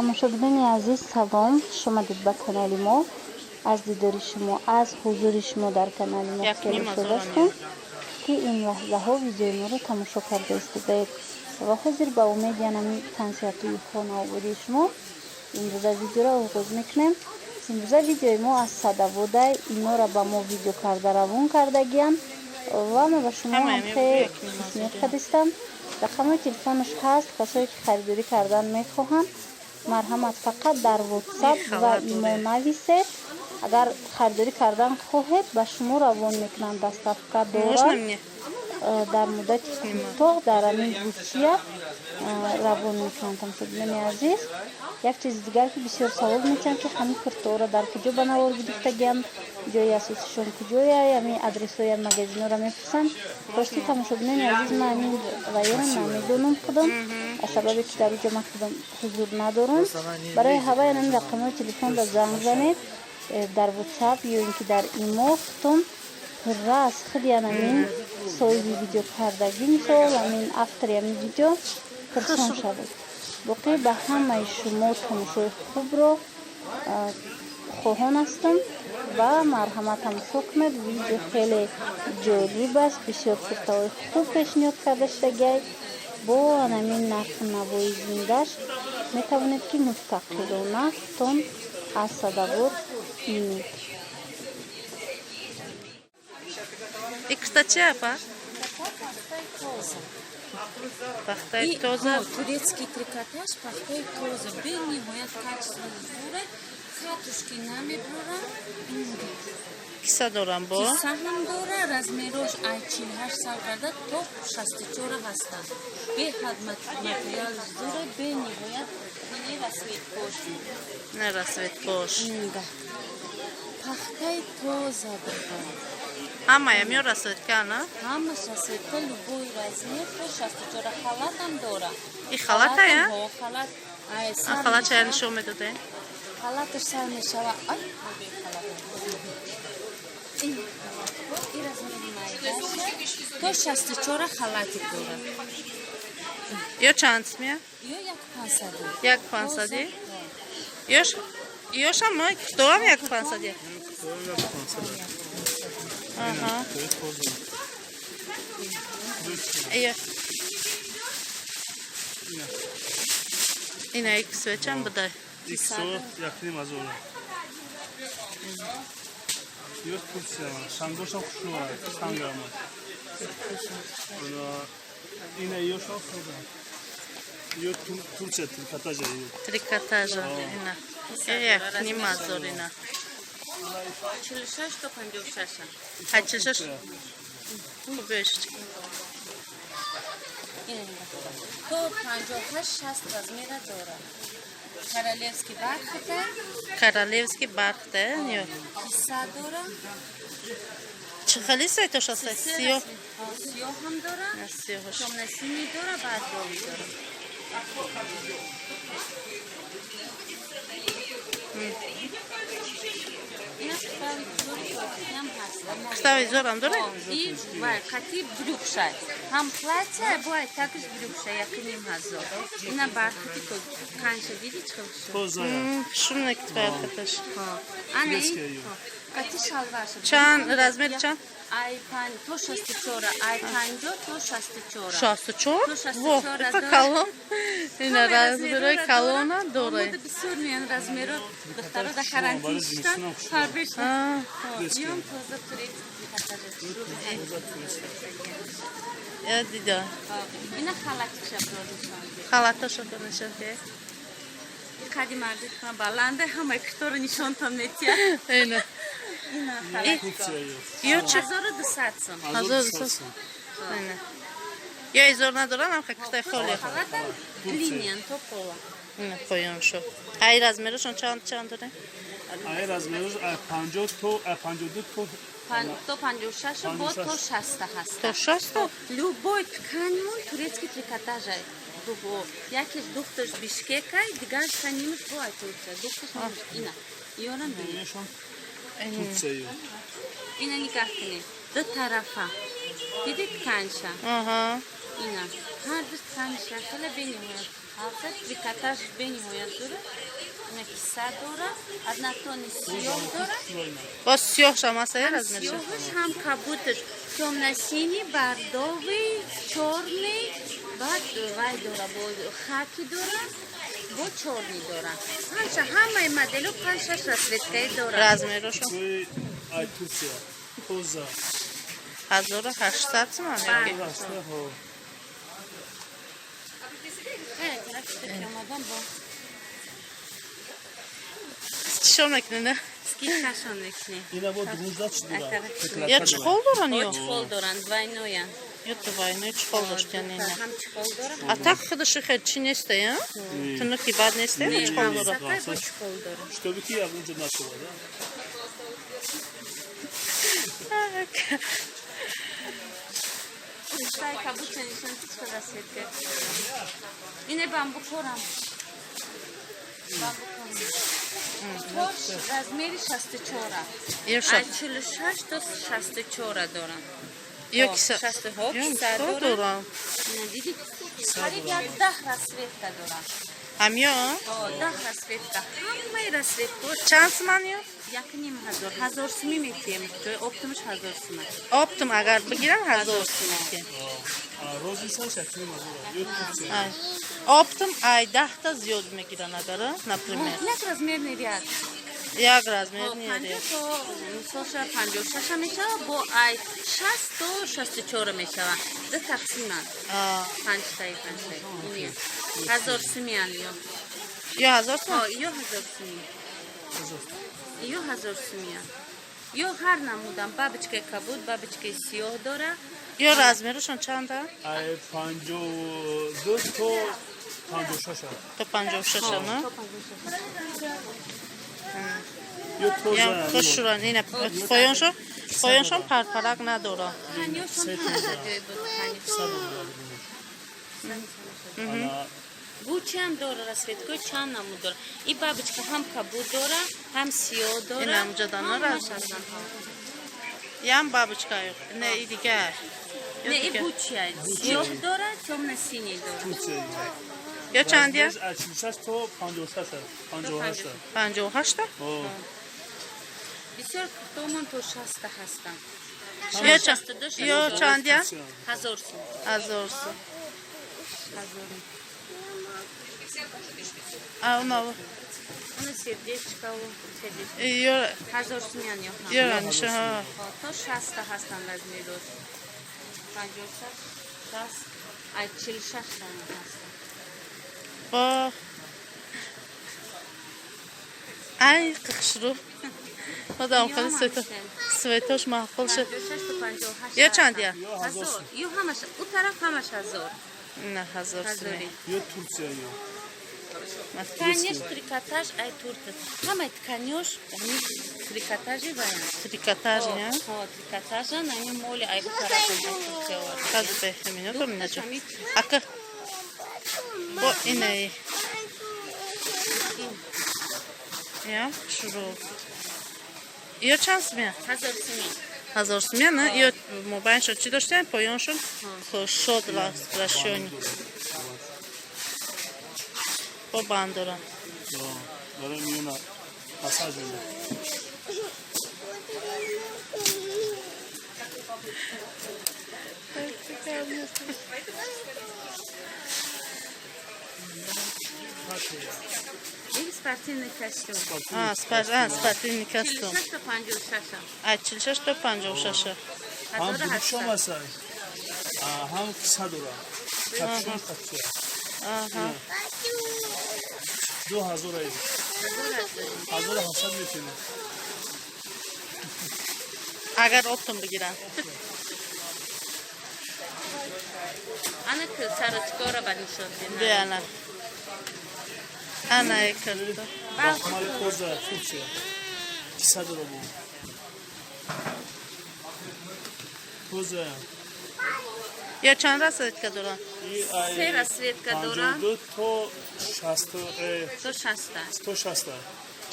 тамошобини азиз салом, хуш омадед ба канали мо. Аз дидори шумо, аз ҳузури шумо дар канали мо хеле шуда ҳастам, ки ин лаҳзаҳо видеои моро тамошо карда истодаед ва ҳозир ба умеди янами консертии хона ободи шумо имрӯза видеоро оғоз мекунем. имрӯза видеои мо аз Садовода, инора ба мо видео карда равон кардагиянд ва мо ба шумо ҳамхе пешниҳод кардистам. рақамҳои телефонаш ҳаст, касое ки харидорӣ кардан мехоҳанд, марҳамат фақат дар WhatsApp ва имо нависед. агар харидорӣ кардан хоҳед ба шумо равон мекунанд. доставка дорад дар муддати кӯтоҳ дар ҳамин русия равон мекунанд. тамошобини азиз, як чизи дигар ки бисёр савол мечанд ки ҳамин куртаҳоро дар куҷо ба навор гирифтагиянд, ҷои асосишон куҷоя, ҳамин адресҳои магазинҳоро мепурсанд. рости тамошобини азиз, ман ҳамин районро намедонам худам, аз сабабе ки дар уҷа ман худам ҳузур надорам. барои ҳавай ҳамин рақамҳои телефонро занг занед дар WhatsApp ё ин ки дар имо хутон пурра аз худи ҳамин соҳиби видео кардагӣ, мисол ҳамин автори ҳамин видео пурсон шавед. боқӣ ба ҳамаи шумо тамошои хубро хоҳон ҳастам ва марҳамат тамошо кунед. видео хеле ҷолиб аст, бисёр куртаҳои хуб пешниҳод карда шудагиаст. бо ҳамин нарху навои зиндаш метавонед ки мустақилона хутон аз Садовод бинед. И, кстати, апа? Пахтай тоза. Турецкий трикотаж, пахтай тоза. Бениҳоят качественно дорад. Катушки намебурам. Киса дорам бо? Киса ҳам дора. Размерош ай 48 сал карда то 64 ҳастанд. Беҳад материал дора. Бениҳоят не расветпош. Не расветпош. Да. Пахтай тоза дора. Ҳамаям ё расветка, на? Ҳамаш расветка, любой размер, то 64 халатам дора. И халата я? Халат. А халат чая нишон медоде? халаташ сар мешава. Ай, и размери майдаша. То 64 халати дора. Ё чанд смея? Ё як 500. Як 500? Ёшам ной? Дорам як 500? Ага. Ё. Ина ик свечам бадай. Иксо яхни мазура. Ёс курсиама, шангошам хушнуа, сангама. Ина ёшам худа. Ё Турция трикотажа. Трикотажа, ина. Яхни мазурина. 46 то 56. А 46? Кубешечки. То 56-60 размера дора. Королевский бархата. Королевский бархта, ё. Киса дора. Чихали сайто шаста? Сиё. Сиё ҳам дора. Сиё хош. Тёмно-синий дора, бордовый дора. Кстави зорам дора? И кати брюкшай. Ҳам платье, бой також брюкшай, якним ҳазор. Ина бархати то канша диди чхил шо. Тоза. Шумна ки бархаташ. Ана кати шалварша. Чанд размер чанд? Ай пан то 64, ай 50 то 64. 64? То 64 Во, дора. это калон. Ина размерои калона дорай. Омода бисёр меян размеро. Духтаро да карантин шудан. Фарбешна. Ём тоза турецкий Я дида. ина халатиша бродишан. Халаташа донишан ке. Кади мардик ма баланда ҳамаи кутора нишонтам метия. Ина. Ина халатика. Ё чи? 1200 сом. 1200. Ина. Ё изор надорам, ам хактай фолия. Халатам линиян то пола. Ина поён шо. Ай размерашон чанд дора? Ай размерош 50 то 52 то То 56, бо то 60 ҳаст. То 60? Любой тканён турецкий трикотажай. Якиш духташ Бишкекай, дигар тканёнш бо ай Турция. Духташ ина. Ёрам бин. нешон Турция. Ина нигоҳ кунед. Ду тарафа. Дидид тканша. Ага. Ина. Ҳар ду тканша хеле бениҳоят Алса трикотаж бениҳоят дорад. Ина киса дорад. Одна тони сиёҳ дорад. با سیاه شماسه Ҳам размерش сиёҳаш, ҳам кабудаш. Тёмно-синий, бордовый, чёрный. Баъд вай дора, бо хаки дора, бо чёрный дора. Панҷ ҳамаи моделу 5-6 расветкаи дора. размерش توی ای ترکیه توزه 1800 تومان یکی راسته ها Омадам бо چیشون میکنه скишашон мекунем. اینا با 12 چی داره یا چخول دارن Бо یا чихол доранд, двойное. یا تو وای چخول داشتن اینا Ҳам чихол дорад. а так خودش خیلی چی نیسته یا تنوکی бад نیسته یا چخول داره Сакай бо чихол дорад. Чтобы ки я уже начал, да? Стай кабутенишон тичка расветка. Ине бамбукорам. Бамбукорам. Тош размери 64. یا شد 46 то 64 дорам. یا کسا 60 یا киса کسا дорам. دارم Ина диди қариб 10 расветка дорам. هم یا 10 расветка. Ҳамаи расветкаҳо چند تومان یا 1500. 1000 сумӣ мекунем. Ҷои оптимаш 1000 сумӣ. آپتم اگر بگیرم 1000 تومان розница шакли мазура ё турсия ай آپتم ای 10 تا زیاد میگیرن اگر например Як размер мериад? یک размер نیاره 50 то 56 мешава, бо ай 60 то 64 мешава. Ду тақсиман. 5 таи 5 таи. Ине 1000 сумиан ё. یا 1000 Ҳо, تومان ё 1000 сумия. Ё 1000 сумия. Ё ҳар намудан бабочкаи кабуд, бабочкаи сиёҳ дора. یا размерشون چنده ай 52 то 56 تا 56 نه ё یا тоза خوش شورن اینه پایانشون پرپرک نداره Ҳанёшон ҳар ҷое буд ҳанӣ. Бучиам дора расветкои чанд намуд дора. И бабочка ҳам кабуд дора, ҳам сиёҳ дора. Инам ҷаданор ҳамаш аст. ҳастанд. ям бабочка не и дигар Не, и бучия. Сиёҳ дора, тёмно-синий дора. турсия یا چندیه 46 то 56 58 58 Бисёр томон то 60 ҳастанд. یا چندیه 1000 сум. 1000 اونا Уна сердечкаву, сердечко. یا 1000 сумиан ёҳам. یا ранشه ها То 60 ҳастанд размерош. 56, 60, ай 46 ҳастанд. با ай қиқшру خدا خیلی سویتاش محفل شد 56 то 58. یا چندیه 1000. Ё ҳамаш, у тараф ҳамаш 1000. نه 1000 ҳазори. ё турсия ё Тканеш трикотаж ай турта. Ҳамаи тканёш ҳами трикотажи ваян. трикотаж не Ҳо, трикотажа нами моли ай у тарафа Туркия вар. хазу бехмино то минаҷо ака бо инаи я шуру ё чанд сумия 1000 сумӣ. 1000 сумия не ё мобайншон чӣ доштаем поёншон шод рашёни бо банд дорам дора миёна масаж миёна Ин спортивный костюм. спортивный костюм 46 то 56. ай 46 то 56 ҳам 1000 будшом ҳастанд. ҳастай ҳам киса дора капшон капчия аҳа 2000 ай 1700 метина агар оптом бигирам Ана ки сарочкора ба нишон дина. биана ана экарто бахмали коза турсия киса дора бу коза я чанд расветка дорам Се расветка дора, 52 то 60 то 60. 160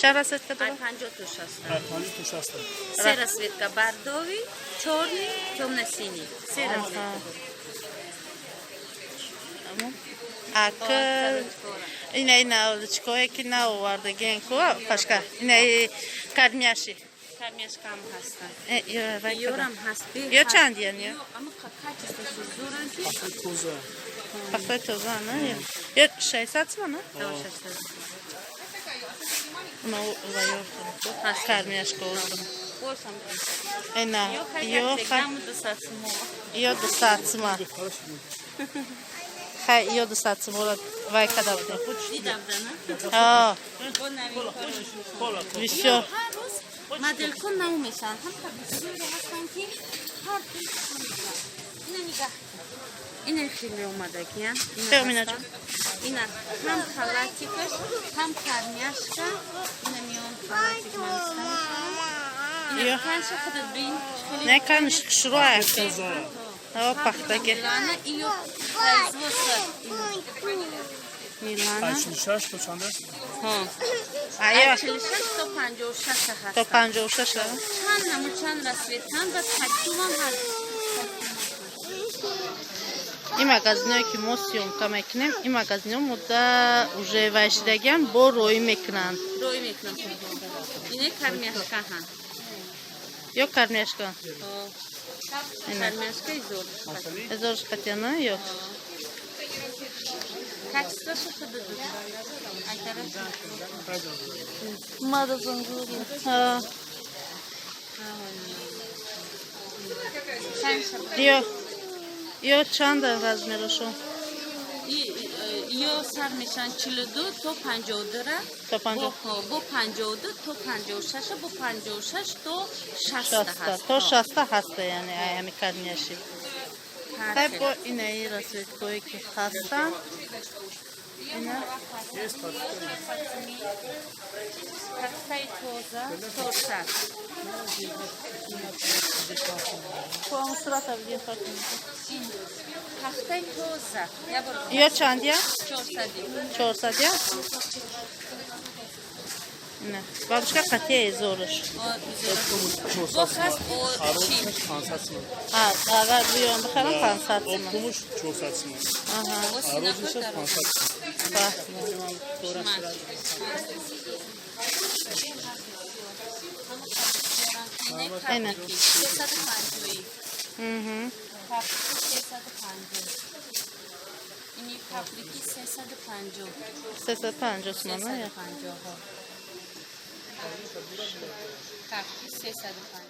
чанд расветка Ай дорам 50 то 60. ай 50 то 60 Се расветка бордовый, чёрный, тёмно-синий. Се расветка. Akı. İne oluşkoya ki ne vardı genko başka. İne karmiyaşı. Karmiashkam hastan. Yoram hast. Yo çand yani. Ama kaç istiyorsun? Zoran ki. Toza. Pakta toza ne? Yo şey satma ne? No vayor. Karmiyaşko olsun. Borsam. Ena. Yo da satsın. Yo da satma. Hay yo da satma. Vai cada um. Didabdana. Висё. Модельку наумесан. Хам табисури ҳастан ки ҳар ина нигоҳ. Ина хеле омадагиян. Ина ҳам халатикаш, ҳам кармяшка. Ина миён халатик манистан. Ина канша худат бин. Ne kanış şuraya. O paxtaga. Лана иё производство. Милана. 86 то чанда? Ҳо. Aya 46 то 56 ҳаст. to 56 la. Чанд наму чанд расветан ва такумам ҳаст. И магазине ки мо съёмка мекунем, и магазине мудда уже вайшидаган бо рои мекунанд. Рой мекунам. Ине кармяшка ҳам. Ё кармяшка. Кармяшка изор. Эзор шкатяна ё. Качествоси худ дуд. Айтараш. Мада зангури. Ё чанда размерашо? Ё сар мешан 42 то 52. То 50. Бо 52 то 56, бо 56 то 60 ҳаст. То 60 ҳаста яъне аями кармяши. Хай бо инаи расветкое ки ҳастанд. Ина Пахтаи тоза 400. Ком сурата видео фотон. Пахтаи тоза. Я бор. Ё чандия? 400. 400 я? Не. Бабушка қатия изораш. Бо хаст о чи. 500 ман. Агар биём бихарам 500 ман. Кумуш 400 ман. Аҳа. Арӯз esa 500 ман. Aynen. 350. Мгм. Paprika 350. İni papriki 350. 350 ман я. 350. Так, 350.